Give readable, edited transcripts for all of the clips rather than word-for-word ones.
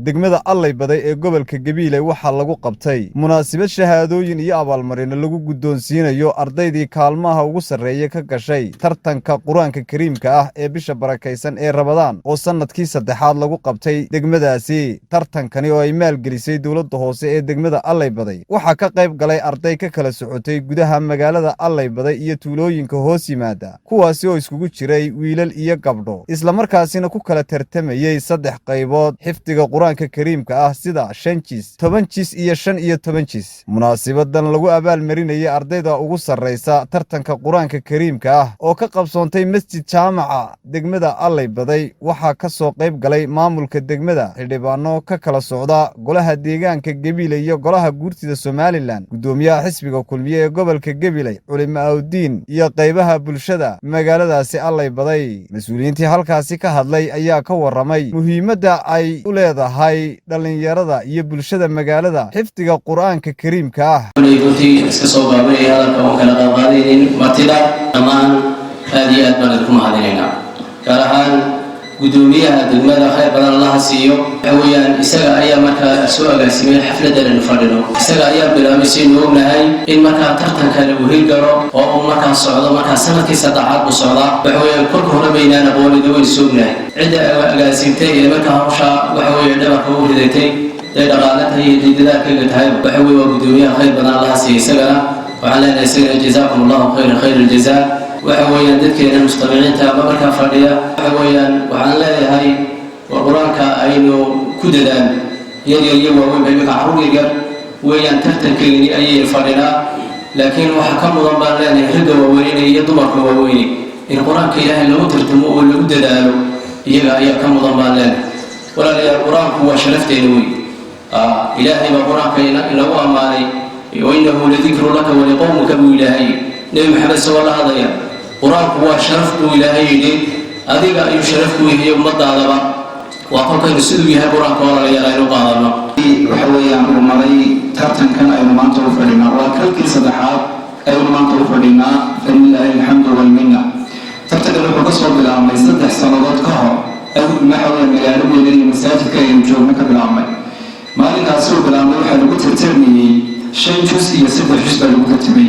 degmada Allay Baday ee gobolka Gabiley waxaa lagu qabtay munaasabad shahaadooyin iyo abaalmarin lagu guddoonsiinayo ardaydii kaalmaha ugu sarreeya ka gashay tartanka Quraanka Kariimka ah ee bisha barakaysan ee Ramadaan oo sanadkii saddexaad lagu qabtay degmadaasi. Tartankani oo ay maalgelisay dawladda hoose ee degmada Allay Baday waxaa ka qayb galay arday ka kala socotay gudaha magaalada Allay Baday iyo tuulooyinka hoos yimaada, kuwaasi oo iskugu jiray wiilal iyo gabdho, isla markaasina ku kala tartamayay saddex qaybood xifdiga Quraanka Kariimka ah sida 5 jis, 10 jis iyo 15 jis. Munaasabadan lagu abaalmarinayay ardayda ugu sarreysa tartanka Quraanka Kariimka ah oo ka qabsoontay Masjid Jaamaca degmada Allay Baday waxaa ka soo qayb galay maamulka degmada, xildhibaano ka kala socda golaha deegaanka Gabiley iyo golaha guurtida Somaliland, gudoomiyaha xisbiga kulmiye ee gobolka Gabiley, culimaaddin iyo qaybaha bulshada magaaladaasi Allay Baday. Mas'uuliyiintii halkaasi ka hadlay ayaa ka waramay muhiimadda ay u leedahay dhalinyarada iyo bulshada magaalada xifdiga Quraanka Kariimka ah. iska soo gaabay hadalka oo kala qaadayeen martida amaan aad iyo aad baan ku mahadinaynaa, gaar ahaan gudoomiyaha degmada khayr badan Allah siiyo. Waxaweyaan isaga ayaa markaa soo agaasimay xafladan fadhino, isaga ayaa bilaabay si uu ognahay in markaa tartanka lagu hirgalo oo uu markaa socdo, markaa sanadkii saddexaad u socda. Waxaweyaan kolka hore baynaan aqoonida way soognahay cida agaasimtay ee markaa hawsha waxaweyaan dhabarka u ridatay dhaqaalaha iyo dadaalka tahay. waxawey waa gudoomiyaha khayr badan Allah siiyo, isagana waxaan leenahay isagana jazaakumullahu khayral jazaa. waxaweyaan dadkeena mustamiiciinta ama markaa fadhiya waxaweyaan waxaan leeyahay quraanka aynu ku dadaan yar iyo waaweyn bay carruur yar weeyaan tartankeeni ayay fadhinaa, laakiin waxa ka mudan baan leenahay ragga waaweyn iyo dumarka waaweyn in quraanka Ilaahay lagu tartamo oo lagu dadaalo, iyaga ayaa ka mudan baan leenahay. walaalayaal quraanku waa sharafteena weey, Ilaahay baa quraanka inagu amaanay, wa innahu ladikru laka wa liqawmika bi Ilaahay. Nabi Muhammad sallallahu alayhi wa sallam quraanku waa sharaf buu Ilaahay yidhi, adiga ayuu sharaf ku yahay ummadaadaba. waa qolkan siduu yahay quraanka walaalayaal aynu qaadano. waxaweyaan umaray tartankan aynu maanta u fadhinaa waa kalkii saddexaad aynu maanta u fadhinaa, falilaahi alxamdu walminna. tartankan wuxuu ka soo bilaabmay 3 sannadood ka hor maxaweyaan magaaladeena iyo masaajidka aynu joogno ka bilaabmay. maalinkaas uu bilaabmay waxaa lagu tartamayey 5 jus iyo 3 jus baa lagu tartamay.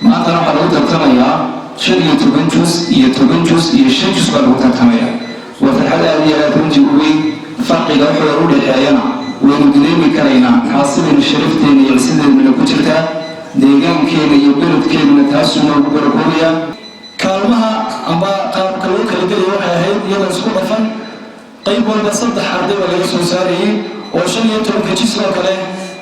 maantana waxaa lagu tartamayaa 15 jus iyo 10 jus iyo 5 jus baa lagu tartamayaa. waa farxad aad iyo aad runtii u weyn, farqiga wuxuu u dhexeeyana waynu dareemi karaynaa. xaasidayna sharafteena iyo ciisadeena ku jirtaa, deegaankeena iyo beledkeena taasuu noogu barakoobaya. kaalmaha amba qaabka loo kala gelayo waxay ahayd iyadoo isku dhafan, qayb walba 3 arday baa laga soo saarayay oo 15 jis oo kale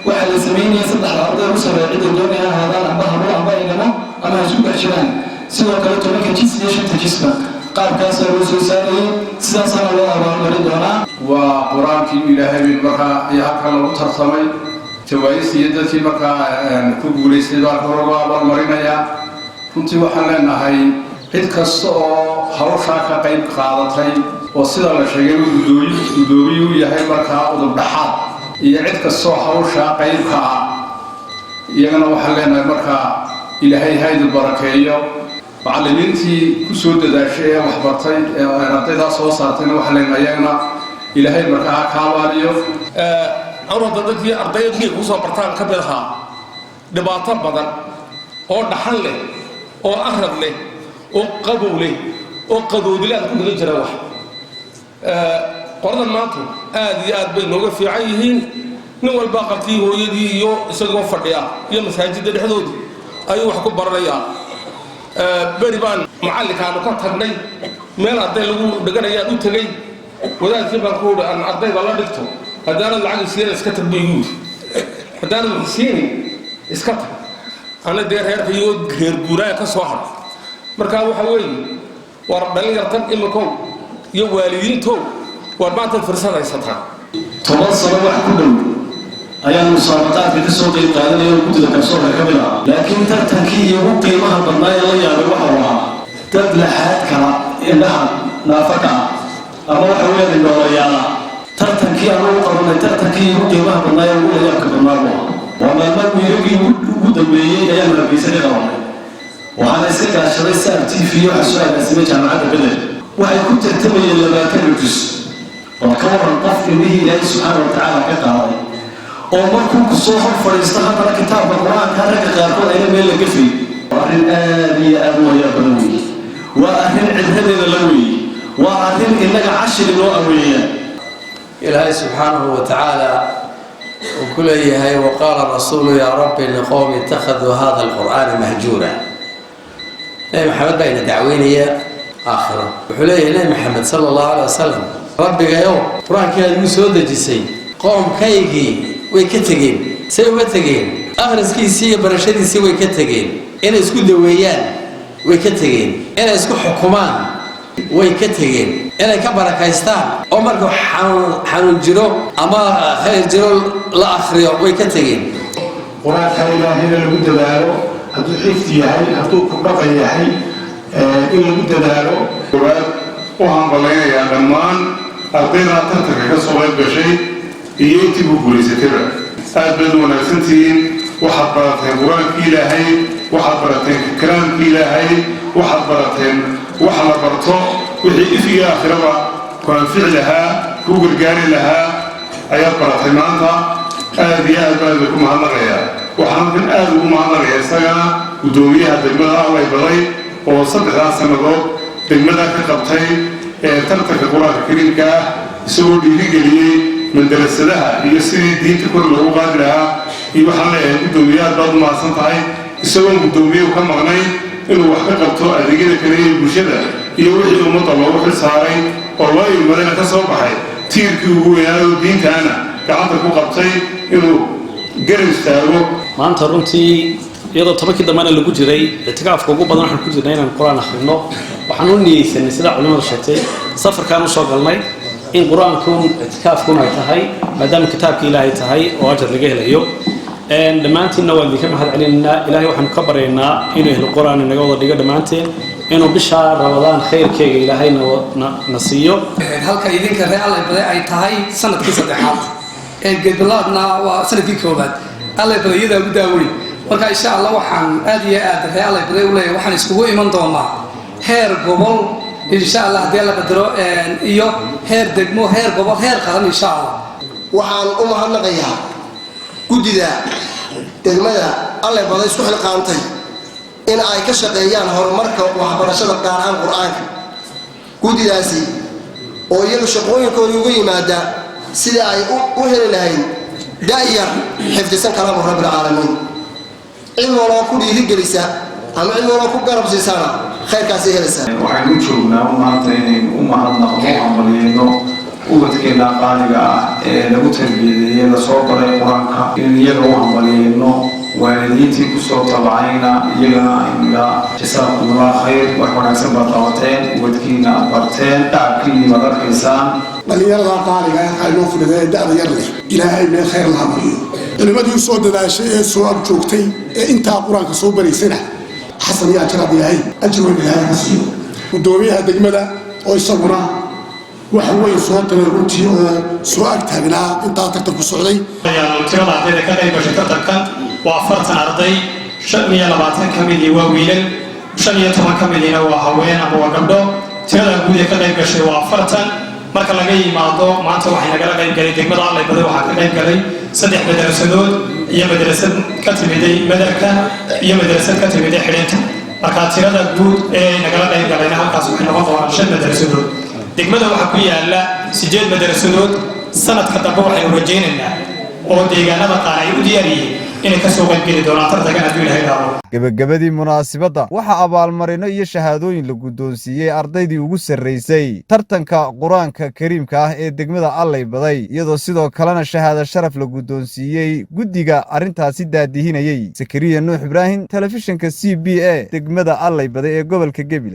waxaa la sameynayay 3 arday u sarreeya cidda doonaya haadaan amba hablo amba inama ama isku dhex jiraan. sidoo kale 10 jis iyo 5 jisba qaabkaas loo soo saarayay, sidaasana loo abaalmarin doonaa. waa quraankii Ilaahay markaa ayaa halkan lagu tartamay, jawaayisii dadkii markaa ku guuleystay baa lagu abaalmarinayaa. runtii waxaan leenahay cid kasta oo hawshaa ka qayb qaadatay oo sida la sheegay gudoomiyu yahay markaa udub dhaxaad iyo cid kasta oo hawshaa qaybka ah, iyagana waxaan leenahay markaa Ilaahay haydu barakeeyo. macallimiintii ku soo dadaashay ee wax bartay ee ardayda soo saartayna waxaan leenahay iyagana Ilaahay markaa ka abaaliyo. awrada dadkii ardaydii ku soo bartaan ka bilaha dhibaato badan oo dhaxal leh oo ahrad leh oo qabow leh oo qadoodilad ku gudan jira wax. qordan maanta aad iyo aad bay nooga fiican yihiin. nin walba qabtii hooyadii iyo isagoo fadhiya iyo masaajidda dhexdooda ayuu wax ku baranayaa. bari baan macallinkaanu ka tagnay meel arday lagu dhiganayaa u tagay, wadaadkii baan ku aan ardayda la dhigto haddana lacag siiyay iska tarbiyu haddana siiyay iska tag ana reerka iyo reer guuraa ka soo har. marka waxa weeye war dhalinyartan imiko iyo waalidiinto war maanta fursad haysataa. 10 sano wax ku dhow ayaan musaabaqaadka ka soo qayb qaadanay oo guddida kalsoonka ka mid ah, laakiin tartankii ugu qiimaha badnaa ee la yaabay waxa uu ahaa dad laxaad kala indhaha naafaka ama waxa weeyaan noolayaala. tartankii aan ugu qabanay tartankii ugu qiimaha badnaa ee ugu yaabka badnaa waa maalmaha wiilkii ugu dambeeyay ayaan rabiisay qabanay. waxaana iska kaashaday SAR TV iyo waxa soo agaasimay jaamacadda Bedel. waxay ku tartamayeen 20 jus وكبر القف به إلهي سبحانه وتعالى كقاضي ومركم كسوخر فريستها على كتاب القرآن كان قارقون إلى ميل قفي وأهل آبي أبو يا بنوي وأهل عدهد اللوي وأهل إنك عشر الوأوية إلهي سبحانه وتعالى وكل هي وقال الرسول يا رب إن قومي اتخذوا هذا القرآن مهجورا. نبي محمد بين دعويني آخرة وحليه نبي محمد صلى الله عليه وسلم ربي يوم قرآن كان يسود جسي قوم كيجي ويكتجين سويتجين أغرس كيسي برشدي سوي كتجين أنا اسكو دويان ويكتجين أنا اسكو حكومان ويكتجين أنا كبر كايستان عمرك حنون جرو أما خير جرو لا آخره ويكتجين قرآن خير هنا لابد دارو هدو حفتي هاي هدو كبقى هاي إلا لابد دارو waxaan ballaynayaa dhammaan ardayda tartanka ka soo qayb gashay iyo intii ku guulaysatayba aad baad wanaagsantihiin waxaad barateen qur-aankii ilaahay waxaad barateen kalaamkii ilaahay waxaad barateen wax la barto wixii ifiga aakhiraba ku anfici lahaa ku gargaari lahaa ayaad baratay maanta aad iyo aad baan ku mahadnaqayaa waxaan kan aad ugu mahadnaqayaa isagana guddoomiyaha degmada Allay Baday oo 3 sannadood degmada ka qabtay tartanka quraanka kariimka ah isagoo dhiirigeliyay madrasadaha iyo sidii diinta kor loogu qaadi lahaa iyo waxaan leeyahay guddoomiyaha baad maasan tahay isagoo guddoomiyaha ka maqnay inuu wax ka qabto adeegyada kale ee bulshada iyo wixii ummadda loogu xilsaaray oo loo ilmadayna ka soo baxay tiirkii ugu weynaayo diintaana gacanta ku qabtay inuu garab istaago maanta runtii iyadoo tobankii dambana lagu jiray itikaafka ugu badan waxaan ku jirnay inaan quraan akhrino waxaan u niyeysanay sida culimadu sheegtay safarkaan u soo galnay in quraanku itikaafkuna ay tahay maadaama kitaabka ilaahay tahay oo ajar laga helayo dhammaantiinna waan idinka mahad celinaynaa ilaahay waxaan ka baryaynaa inuu ehlo quraan inaga wada dhigo dhammaanteen inuu bisha ramadaan khayrkeega ilaahay na siiyo halka idinka reer Allay Baday ay tahay sanadkii saddexaad ee geedbilaadna waa sanadkii koobaad Allay Baday iyada ugu daaway marka insha Allah waxaan aad iyo aad reer Allay Baday u leeyahay waxaan iskugu iman doonaa heer gobol insha Allah hadii la qadaro iyo heer degmo heer gobol heer qaran insha Allah waxaan u mahadnaqayaa guddiga degmada Allay Baday isku xilqaantay in ay ka shaqeeyaan horumarka waxbarashada gaar ahaan quraanka guddigaasi oo iyagu shaqooyinkooda ugu yimaada sida ay u heli lahayn daayar xifdisan kalaam rabbil caalamiin cilmi wala ku dhiirigelisa ama cilmi wala ku garab siisana khayrkaasi helisa waxaan u joognaa maanta inaynu u mahadnaqno amaliyno ubadkeena qaaliga ah ee lagu tarbiyadeeyay la soo baray quraanka in iyaga u amaliyno waalidiintii ku soo tabacayna iyagana inga jazakumullah khayr wax wanaagsan baad qabateen ubadkiina aad barteen dhacabkiina baad arkaysaan dhalinyarada qaaliga ah ay noo fududee da'da yar leh ilaahay meel khayr laha mariyo culimadii soo dadaashay ee soo ag joogtay ee intaa quraanka soo baraysana xasan yaa jira biyahay ajru ilaahay hasiyo guddoomiyaha degmada oo isaguna wax weyn soo diray runtii oo soo ag taagnaa intaa tartanku socday tirada ardayda ka qayb gashay tartankan waa 40 arday 25 ka mid waa wiilal 15 ka midina waa haween ama waa gabdho tirada guud ee ka qayb gashay waa 40 marka laga yimaado maanta waxay nagala qayb galay degmada Allay Baday waxaa ka qayb galay 3 madrasadood iyo madrasad ka timiday madarka iyo madrasad ka timiday xidhinta marka tirada guud ee nagala qayb galayna halkaas waxay noqon doonaan 5 madrasadood degmada waxaa ku yaala 8 madrasadood sanadka dambe waxaynu rajaynaynaa oo deegaanada qaar ay u diyaariyeen inay ka soo qaybgeli doonaan tartankan hadduu ilaahay dhaafo gabagabadii munaasabadda waxaa abaalmarino iyo shahaadooyin la guddoonsiiyey ardaydii ugu sarraysay tartanka qur-aanka kariimka ah ee degmada Allay Baday iyadoo sidoo kalena shahaado sharaf la guddoonsiiyey guddiga arrintaasi daadihinayay Sakariya Nuux Ibraahim telefishinka CBA degmada Allay Baday ee gobolka Gabiley.